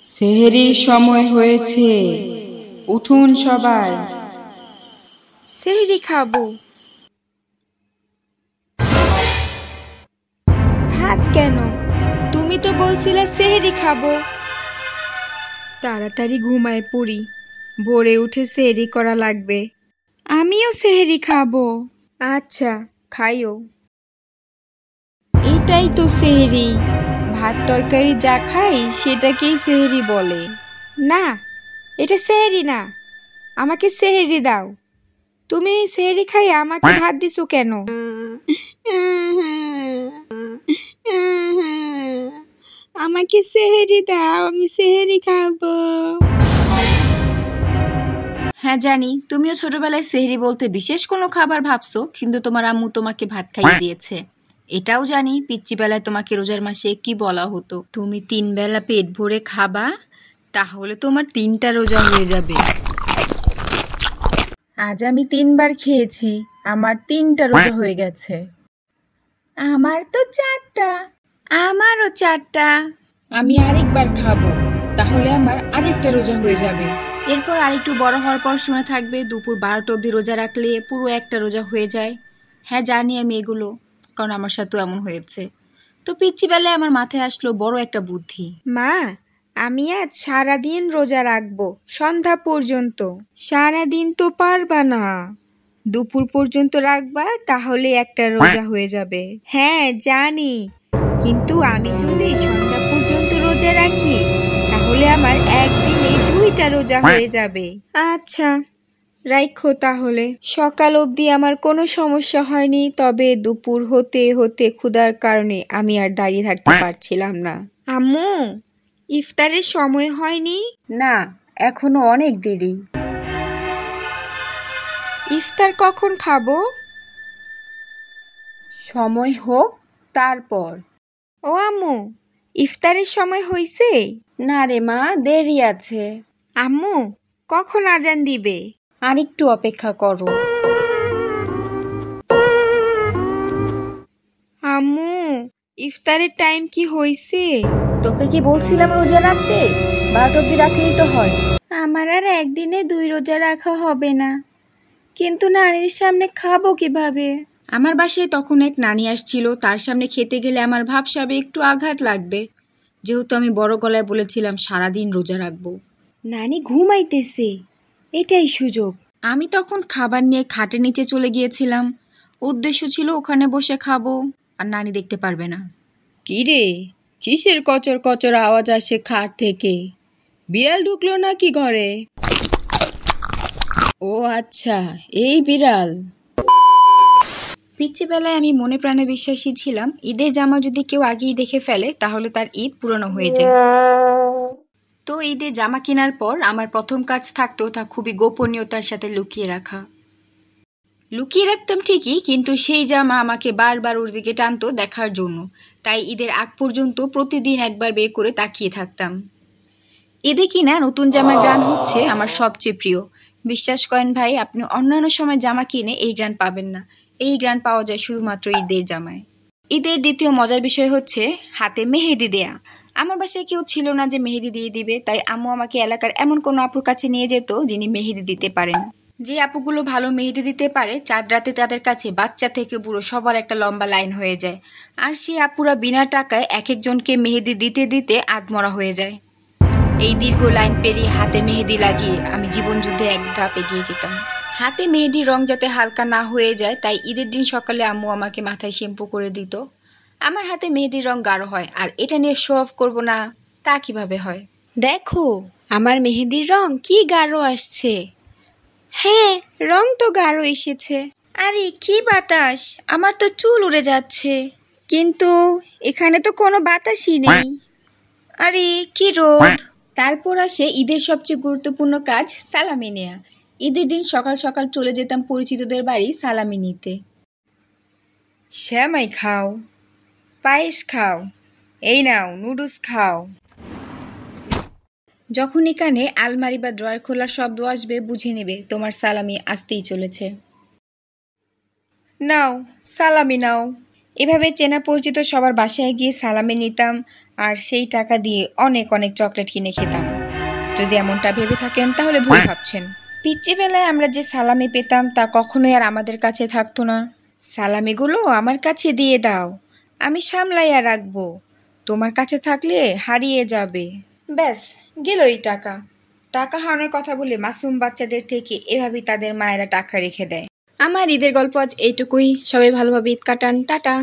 সেহরির সময় হয়েছে, উঠুন সবাই। সেহরি খাবো। ভাত কেন? তুমি তো বলছিলে সেহরি খাবো। তাড়াতাড়ি ঘুমায় পড়ি, ভোরে উঠে সেহরি করা লাগবে। আমিও সেহরি খাবো। আচ্ছা, খাইও। এটাই তো সেহরি। ভাত তরকারি যা খাই সেটাকেই সেহরি বলে। না, এটা সেহরি না। আমাকে সেহরি দাও। তুমি সেহরি খাই আমাকে ভাত দিছো কেন? আমাকে সেহরি দাও, আমি সেহরি খাবো। হ্যাঁ জানি, তুমিও ছোটবেলায় সেহরি বলতে বিশেষ কোনো খাবার ভাবছো, কিন্তু তোমার আম্মু তোমাকে ভাত খাইয়ে দিয়েছে। এটাও জানি পিচ্চি বেলায় তোমাকে রোজার মাসে কি বলা হতো, তুমি 3 বেলা পেট ভরে খাবা, তাহলে তোমার 3টা রোজা হয়ে যাবে। আজ আমি 3 বার খেয়েছি, আমার 3টা রোজা হয়ে গেছে। আমার তো 4টা। আমারও 4টা। আমি আরেকবার খাবো, তাহলে আমার আরেকটা রোজা হয়ে যাবে। এরপর আরেকটু বড় হওয়ার পর শুনে থাকবে দুপুর 12টা অবধি রোজা রাখলে পুরো একটা রোজা হয়ে যায়। হ্যাঁ জানি আমি এগুলো, কারণ আমার সাথেও এমন হয়েছে। তো পিচ্চি বেলায় আমার মাথায় আসলো বড় একটা বুদ্ধি। মা, আমি আজ সারাদিন রোজা রাখবো, সন্ধ্যা পর্যন্ত। সারাদিন তো পারবা না, দুপুর পর্যন্ত রাখবা, তাহলে একটা রোজা হয়ে যাবে। হ্যাঁ জানি, কিন্তু আমি যদি সন্ধ্যা পর্যন্ত রোজা রাখি তাহলে আমার একদিনে 2টা রোজা হয়ে যাবে। আচ্ছা রাখো তাহলে। সকাল অবধি আমার কোনো সমস্যা হয়নি, তবে দুপুর হতে হতে ক্ষুধার কারণে আমি আর দাঁড়িয়ে থাকতে পারছিলাম না। আম্মু, ইফতারের সময় হয়নি? না, এখনো অনেক দেরি। ইফতার কখন খাবো? সময় হোক তারপর। ও আম্মু, ইফতারের সময় হইছে? না রে মা, দেরি আছে। আম্মু, কখন আজান দিবে? আরেকটু অপেক্ষা করো। আম্মু, ইফতারের টাইম কি হইছে? তোকে কি বলছিলাম রোজা রাখতে? 12টা অবধি রাখলেই তো হয়। আমার আর একদিনে 2 রোজা রাখা হবে না, কিন্তু নানির সামনে খাবো কিভাবে? আমার বাসায় তখন এক নানি আসছিল, তার সামনে খেতে গেলে আমার ভাবসাবে একটু আঘাত লাগবে, যেহেতু আমি বড় গলায় বলেছিলাম সারাদিন রোজা রাখবো। নানি ঘুমাইতেছে, এটাই সুযোগ। আমি তখন খাবার নিয়ে খাটের নিচে চলে গিয়েছিলাম। উদ্দেশ্য ছিল ওখানে বসে খাবো, আর নানি দেখতে পারবে না। কি রে, কিসের কচর কচর আওয়াজ আসে খাট থেকে? বিড়াল ঢুকলো নাকি ঘরে? ও আচ্ছা, এই বিড়াল। পিচ্চি বেলায় আমি মনে প্রাণে বিশ্বাসী ছিলাম ঈদের জামা যদি কেউ আগেই দেখে ফেলে তাহলে তার ঈদ পুরনো হয়ে যায়। তো ঈদে জামা কেনার পর আমার প্রথম কাজ থাকতো তা খুবই গোপনীয়তার সাথে লুকিয়ে রাখা। লুকিয়ে রাখতাম ঠিকই, কিন্তু সেই জামা আমাকে বারবার ওর দিকে টানতো দেখার জন্য, তাই ঈদের আগ পর্যন্ত প্রতিদিন একবার বের করে তাকিয়ে থাকতাম। ঈদে কিনা নতুন জামার গ্রান হচ্ছে আমার সবচেয়ে প্রিয়। বিশ্বাস করেন ভাই, আপনি অন্যান্য সময় জামা কিনে এই গ্রান পাবেন না। এই গ্রান পাওয়া যায় শুধুমাত্র ঈদের জামায়। ঈদের দ্বিতীয় মজার বিষয় হচ্ছে হাতে মেহেদি দেয়া। আমার বাসায় কেউ ছিল না যে মেহেদি দিয়ে দিবে, তাই আম্মু আমাকে এলাকার এমন কোনো আপুর কাছে নিয়ে যেত যিনি মেহেদি দিতে পারেন। যে আপুগুলো ভালো মেহেদি দিতে পারে, চাঁদ রাতে তাদের কাছে বাচ্চা থেকে বুড়ো সবার একটা লম্বা লাইন হয়ে যায়, আর সেই আপুরা বিনা টাকায় এক একজনকে মেহেদি দিতে দিতে আধমরা হয়ে যায়। এই দীর্ঘ লাইন পেরিয়ে হাতে মেহেদি লাগিয়ে আমি জীবন যুদ্ধে এক ধাপ এগিয়ে যেতাম। হাতে মেহেদির রং যাতে হালকা না হয়ে যায়, তাই ঈদের দিন সকালে আম্মু আমাকে মাথায় শ্যাম্পু করে দিত। আমার হাতে মেহেদির রং গাঢ় হয়, আর এটা নিয়ে শো অফ করবো না তা কিভাবে হয়? দেখো, আমার মেহেদির রং কি গাঢ় আসছে। হ্যাঁ, রং তো গাঢ় এসেছে। আরে কি বাতাস, আমার তো চুল উড়ে যাচ্ছে। কিন্তু এখানে তো কোনো বাতাসই নেই। আরে কি রোদ। তারপর আসে ঈদের সবচেয়ে গুরুত্বপূর্ণ কাজ, সালামি নেয়া। ঈদের দিন সকাল সকাল চলে যেতাম পরিচিতদের বাড়ি সালামি নিতে। শ্যামাই খাও, পায়েস খাও, এই নাও নুডলস খাও। যখনই কানে আলমারি বা ড্রয়ার খোলার শব্দ আসবে বুঝে নেবে তোমার সালামি আসতেই চলেছে। নাও সালামি নাও। এভাবে চেনা পরিচিত সবার বাসায় গিয়ে সালামি নিতাম, আর সেই টাকা দিয়ে অনেক অনেক চকলেট কিনে খেতাম। যদি এমনটা ভেবে থাকেন তাহলে ভুল ভাবছেন। পিচ্চি বেলায় আমরা যে সালামি পেতাম তা কখনোই আর আমাদের কাছে থাকতো না। সালামিগুলো আমার কাছে দিয়ে দাও, আমি সামলাইয়া রাখবো, তোমার কাছে থাকলে হারিয়ে যাবে। ব্যাস গেল এই টাকা। টাকা হারানোর কথা বলে মাসুম বাচ্চাদের থেকে এভাবেই তাদের মায়েরা টাকা রেখে দেয়। আমার ঈদের গল্প আজ এইটুকুই। সবাই ভালোভাবে ঈদ কাটান। টাটা।